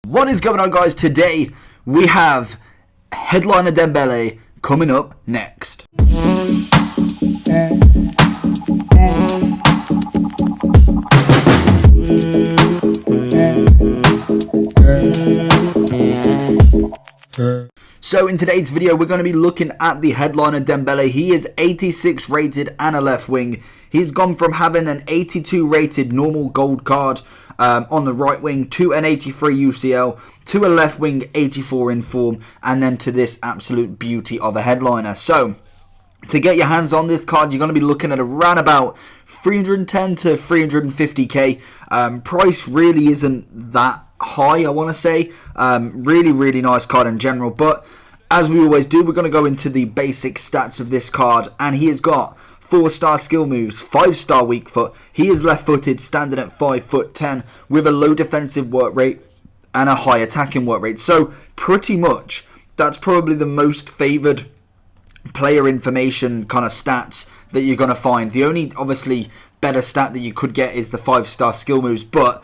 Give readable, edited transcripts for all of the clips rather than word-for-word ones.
What is going on, guys? Today we have headliner Dembele coming up next. So in today's video we're going to be looking at the headliner Dembele. He is 86 rated and a left wing. He's gone from having an 82 rated normal gold card on the right wing to an 83 UCL to a left wing 84 in form, and then to this absolute beauty of a headliner. So to get your hands on this card, you're going to be looking at around about 310 to 350k. Price really isn't that high, I want to say. Really nice card in general, but as we always do, we're going to go into the basic stats of this card. And he has got 4-star skill moves, 5-star weak foot. He is left footed, standing at 5'10", with a low defensive work rate and a high attacking work rate. So pretty much that's probably the most favoured player information kind of stats that you're going to find. The only obviously better stat that you could get is the 5-star skill moves, but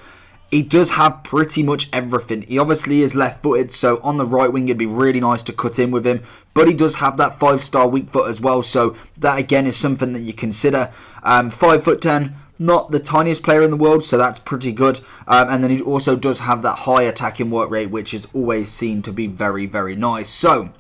he does have pretty much everything. He obviously is left-footed, so on the right wing it'd be really nice to cut in with him. But he does have that 5-star weak foot as well, so that again is something that you consider. 5'10", not the tiniest player in the world, so that's pretty good. And then he also does have that high attacking work rate, which is always seen to be very nice. So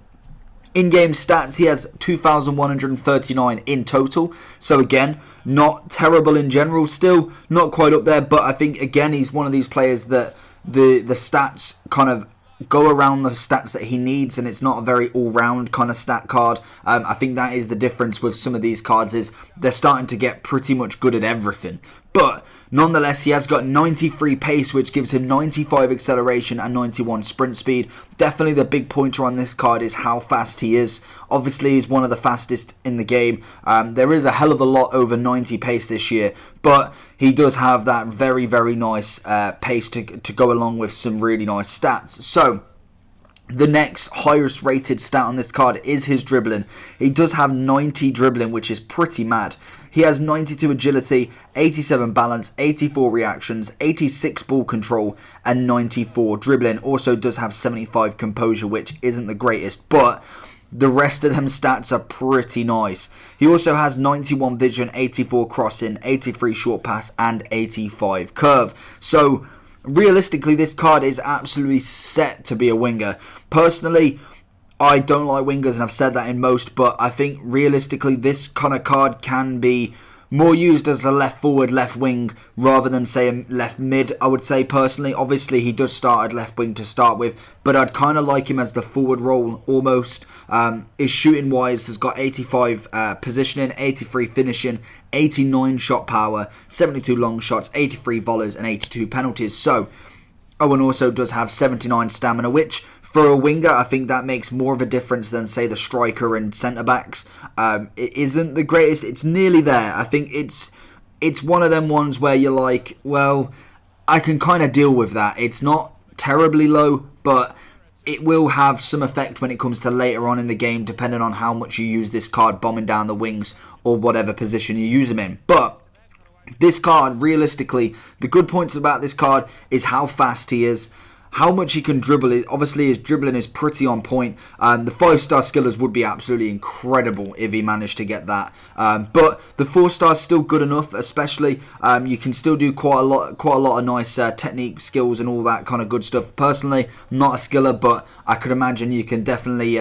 in-game stats, he has 2,139 in total. So again, not terrible in general. Still not quite up there, but I think again he's one of these players that the stats kind of go around the stats that he needs, and it's not a very all-round kind of stat card. I think that is the difference with some of these cards, is they're starting to get pretty much good at everything. But nonetheless, he has got 93 pace, which gives him 95 acceleration and 91 sprint speed. Definitely the big pointer on this card is how fast he is. Obviously, he's one of the fastest in the game. There is a hell of a lot over 90 pace this year, but he does have that very nice pace to go along with some really nice stats. So the next highest rated stat on this card is his dribbling. He does have 90 dribbling, which is pretty mad. He has 92 agility, 87 balance, 84 reactions, 86 ball control, and 94 dribbling. Also does have 75 composure, which isn't the greatest, but the rest of them stats are pretty nice. He also has 91 vision, 84 crossing, 83 short pass, and 85 curve. So realistically, this card is absolutely set to be a winger. Personally, I don't like wingers, and I've said that in most, but I think realistically this kind of card can be more used as a left forward, left wing, rather than say a left mid, I would say personally. Obviously he does start at left wing to start with, but I'd kind of like him as the forward role almost. His shooting wise has got 85 positioning, 83 finishing, 89 shot power, 72 long shots, 83 volleys, and 82 penalties. So Owen also does have 79 stamina, which for a winger, I think that makes more of a difference than, say, the striker and centre-backs. It isn't the greatest. It's nearly there. I think it's one of them ones where you're like, well, I can kind of deal with that. It's not terribly low, but it will have some effect when it comes to later on in the game, depending on how much you use this card bombing down the wings or whatever position you use him in. But this card, realistically, the good points about this card is how fast he is, how much he can dribble. Obviously his dribbling is pretty on point. The 5-star skillers would be absolutely incredible if he managed to get that. But the 4-star is still good enough, especially you can still do quite a lot of nice technique skills and all that kind of good stuff. Personally, not a skiller, but I could imagine you can definitely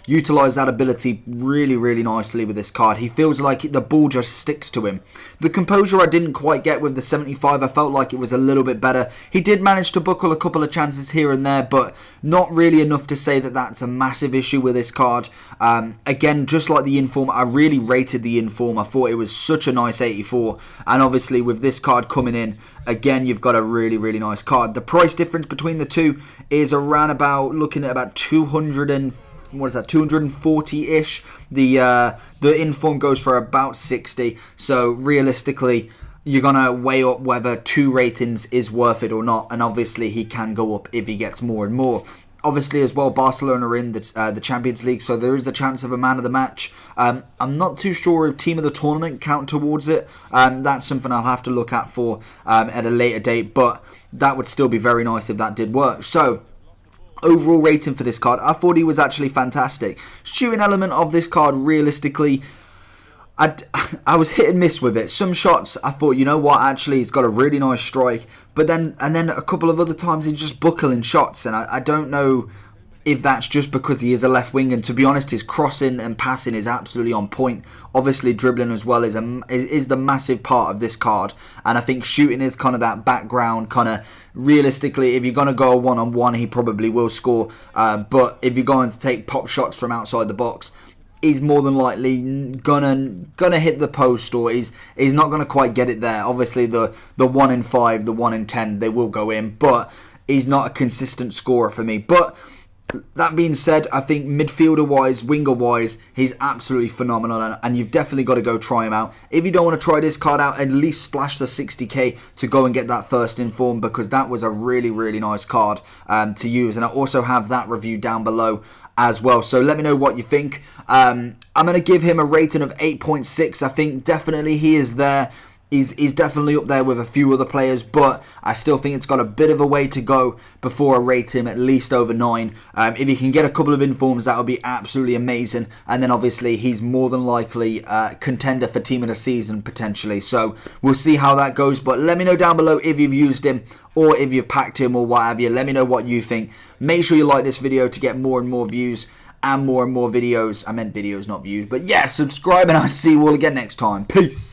utilise that ability really nicely with this card. He feels like the ball just sticks to him. The composure I didn't quite get with the 75. I felt like it was a little bit better. He did manage to buckle a couple of chances here and there, but not really enough to say that that's a massive issue with this card. Again, just like the inform, I really rated the inform. I thought it was such a nice 84, and obviously with this card coming in, again, you've got a really nice card. The price difference between the two is around about, looking at about 240-ish. The inform goes for about 60, so realistically you're going to weigh up whether 2 ratings is worth it or not, and obviously he can go up if he gets more and more. Obviously as well, Barcelona are in the Champions League, so there is a chance of a man of the match. I'm not too sure if team of the tournament count towards it. That's something I'll have to look at for at a later date, but that would still be very nice if that did work. So overall rating for this card, I thought he was actually fantastic. Shooting element of this card, realistically, I was hit and miss with it. Some shots I thought, you know what, actually he's got a really nice strike, but then a couple of other times he's just buckling shots, and I don't know if that's just because he is a left wing, and to be honest, his crossing and passing is absolutely on point. Obviously dribbling as well is the massive part of this card, and I think shooting is kind of that background. Kind of realistically, if you're going to go one-on-one, he probably will score, but if you're going to take pop shots from outside the box, he's more than likely gonna hit the post, or he's not gonna quite get it there. Obviously the 1 in 5, the 1 in 10, they will go in, but he's not a consistent scorer for me. But that being said, I think midfielder wise, winger wise, he's absolutely phenomenal, and you've definitely got to go try him out. If you don't want to try this card out, at least splash the 60k to go and get that first inform, because that was a really nice card to use, and I also have that review down below as well. So let me know what you think. I'm going to give him a rating of 8.6. I think definitely he is there. He's definitely up there with a few other players, but I still think it's got a bit of a way to go before I rate him at least over 9. If you can get a couple of informs, that would be absolutely amazing. And then obviously he's more than likely contender for team of the season potentially. So we'll see how that goes. But let me know down below if you've used him or if you've packed him or what have you. Let me know what you think. Make sure you like this video to get more and more views and more videos. I meant videos, not views. But yeah, subscribe, and I'll see you all again next time. Peace.